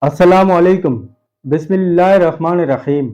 अस्सलाम वालेकुम। बिस्मिल्लाहिर्रहमानिर्रहीम।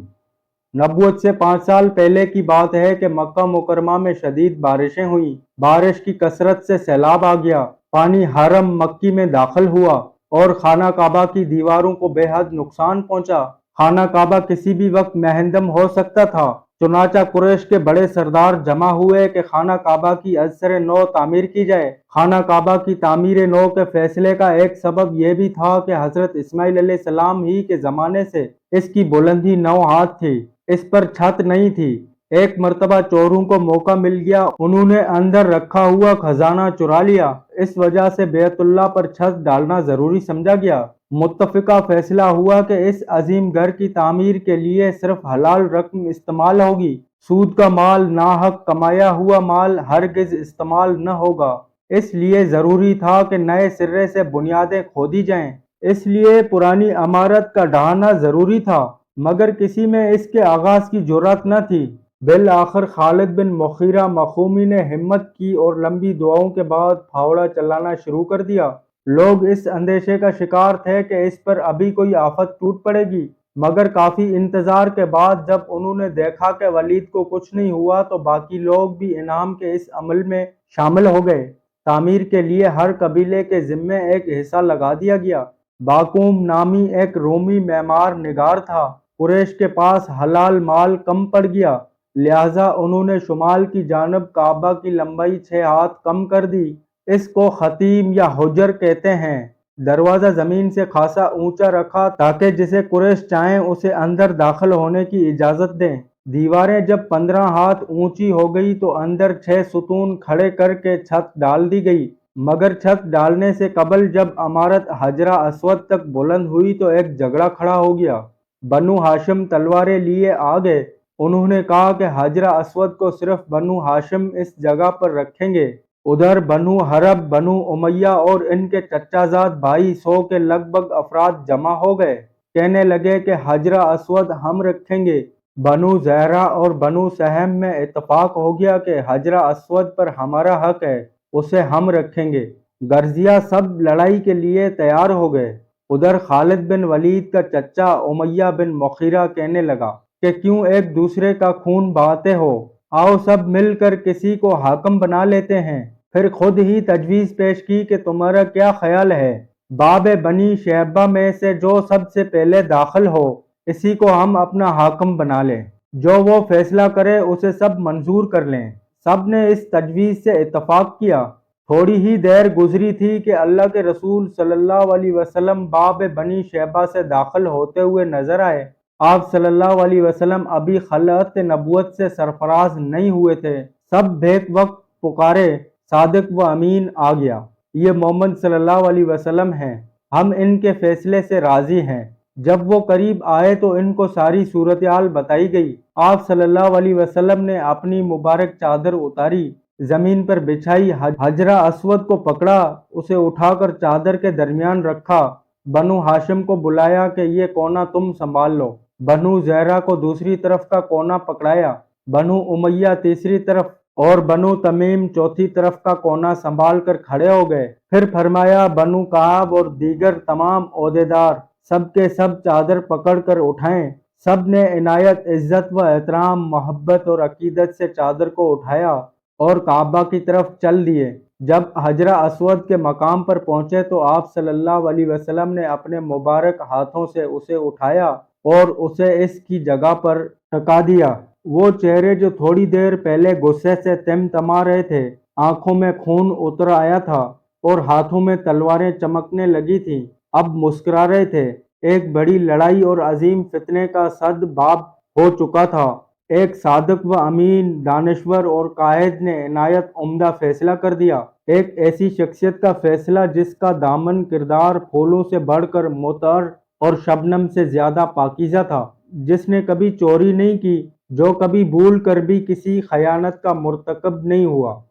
नबूवत से 5 साल पहले की बात है कि मक्का मुकरमा में शदीद बारिशें हुई। बारिश की कसरत से सैलाब आ गया, पानी हरम मक्की में दाखिल हुआ और खाना काबा की दीवारों को बेहद नुकसान पहुंचा। खाना काबा किसी भी वक्त महदम हो सकता था। चुनाचा कुरैश के बड़े सरदार जमा हुए कि खाना काबा की अजसर नौ तामीर की जाए। खाना काबा की तामीर नौ के फैसले का एक सबब यह भी था कि हजरत इस्माइल अलैहिस्सलाम ही के ज़माने से इसकी बुलंदी 9 हाथ थी, इस पर छत नहीं थी। एक मर्तबा चोरों को मौका मिल गया, उन्होंने अंदर रखा हुआ खजाना चुरा लिया। इस वजह से बैतुल्लाह पर छत डालना जरूरी समझा गया। मुत्तफिका फैसला हुआ कि इस अजीम घर की तामीर के लिए सिर्फ हलाल रकम इस्तेमाल होगी। सूद का माल, नाहक कमाया हुआ माल हरगिज इस्तेमाल न होगा। इसलिए जरूरी था कि नए सिरे से बुनियादें खोदी जाएं। इसलिए पुरानी इमारत का ढहाना जरूरी था, मगर किसी में इसके आगाज की जुर्रत न थी। बिल आखिर खालिद बिन मुगीरा मखूमी ने हिम्मत की और लंबी दुआओं के बाद फावड़ा चलाना शुरू कर दिया। लोग इस अंदेशे का शिकार थे कि इस पर अभी कोई आफत टूट पड़ेगी, मगर काफी इंतजार के बाद जब उन्होंने देखा कि वलीद को कुछ नहीं हुआ तो बाकी लोग भी इनाम के इस अमल में शामिल हो गए। तामीर के लिए हर कबीले के जिम्मे एक हिस्सा लगा दिया गया। बाकूम नामी एक रोमी मेमार निगार था। कुरैश के पास हलाल माल कम पड़ गया, लिहाजा उन्होंने शुमाल की जानब काबा की लंबाई 6 हाथ कम कर दी। इसको खतीम या हुजर कहते हैं। दरवाजा जमीन से खासा ऊंचा रखा ताकि जिसे कुरैश चाहें उसे अंदर दाखिल होने की इजाजत दें। दीवारें जब 15 हाथ ऊंची हो गई तो अंदर 6 सुतून खड़े करके छत डाल दी गई। मगर छत डालने से कबल जब इमारत हजरा अस्वद तक बुलंद हुई तो एक झगड़ा खड़ा हो गया। बनु हाशिम तलवारें लिए आ गए। उन्होंने कहा कि हजरा अस्वद को सिर्फ बनु हाशिम इस जगह पर रखेंगे। उधर बनु हरब, बनु उमैया और इनके चचाजाद भाई 100 के लगभग अफराद जमा हो गए। कहने लगे कि हजरा अस्वद हम रखेंगे। बनु जहरा और बनु सहम में इत्तफाक हो गया कि हजरा अस्वद पर हमारा हक है, उसे हम रखेंगे। गर्जिया सब लड़ाई के लिए तैयार हो गए। उधर खालिद बिन वलीद का चचा उमैया बिन मुगीरा कहने लगा कि क्यों एक दूसरे का खून बहाते हो, आओ सब मिलकर किसी को हाकिम बना लेते हैं। फिर खुद ही तजवीज पेश की कि तुम्हारा क्या ख्याल है, बाब बनी शैबा में से जो सबसे पहले दाखिल हो इसी को हम अपना हाकिम बना लें, जो वो फैसला करे उसे सब मंजूर कर लें। सब ने इस तजवीज से इत्तफाक किया। थोड़ी ही देर गुजरी थी कि अल्लाह के रसूल सल्लल्लाहु अलैहि वसल्लम बाब बनी शैबा से दाखिल होते हुए नजर आए। आप सल्लल्लाहु अलैहि वसल्लम अभी खलअत नबूवत से सरफराज नहीं हुए थे। सब बेक वक्त पुकारे, सादिक व अमीन आ गया, ये मोहम्मद सल्लल्लाहु अलैहि वसल्लम हैं, हम इनके फैसले से राजी हैं। जब वो करीब आए तो इनको सारी सूरत-हाल बताई गई। आप सल्लल्लाहु अलैहि वसल्लम ने अपनी मुबारक चादर उतारी, जमीन पर बिछाई, हजरा अस्वद को पकड़ा, उसे उठाकर चादर के दरमियान रखा। बनु हाशिम को बुलाया कि ये कोना तुम संभाल लो। बनु जहरा को दूसरी तरफ का कोना पकड़ाया, बनु उमैया तीसरी तरफ और बनु तमीम चौथी तरफ का कोना संभाल कर खड़े हो गए। फिर फरमाया, बनु काब और दीगर तमाम ओहदेदार सबके सब चादर पकड़ कर उठाएं। सब ने इनायत, इज्जत व एहतराम, मोहब्बत और अकीदत से चादर को उठाया और काबा की तरफ चल दिए। जब हजरा अस्वद के मकाम पर पहुंचे तो आप सल्लल्लाहु अलैहि वसल्लम ने अपने मुबारक हाथों से उसे उठाया और उसे इसकी जगह पर टिका दिया। वो चेहरे जो थोड़ी देर पहले गुस्से से तिमतमा रहे थे, आंखों में खून उतर आया था और हाथों में तलवारें चमकने लगी थीं, अब मुस्कुरा रहे थे। एक बड़ी लड़ाई और अजीम फितने का सद्बाब हो चुका था। एक सादिक व अमीन, दानिश्वर और काहिद ने इनायत उम्दा फैसला कर दिया। एक ऐसी शख्सियत का फैसला जिसका दामन किरदार फूलों से बढ़कर मुतर और शबनम से ज्यादा पाकीज़ा था, जिसने कभी चोरी नहीं की, जो कभी भूल कर भी किसी खयानत का मुर्तकब नहीं हुआ।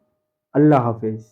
अल्लाह हाफिज।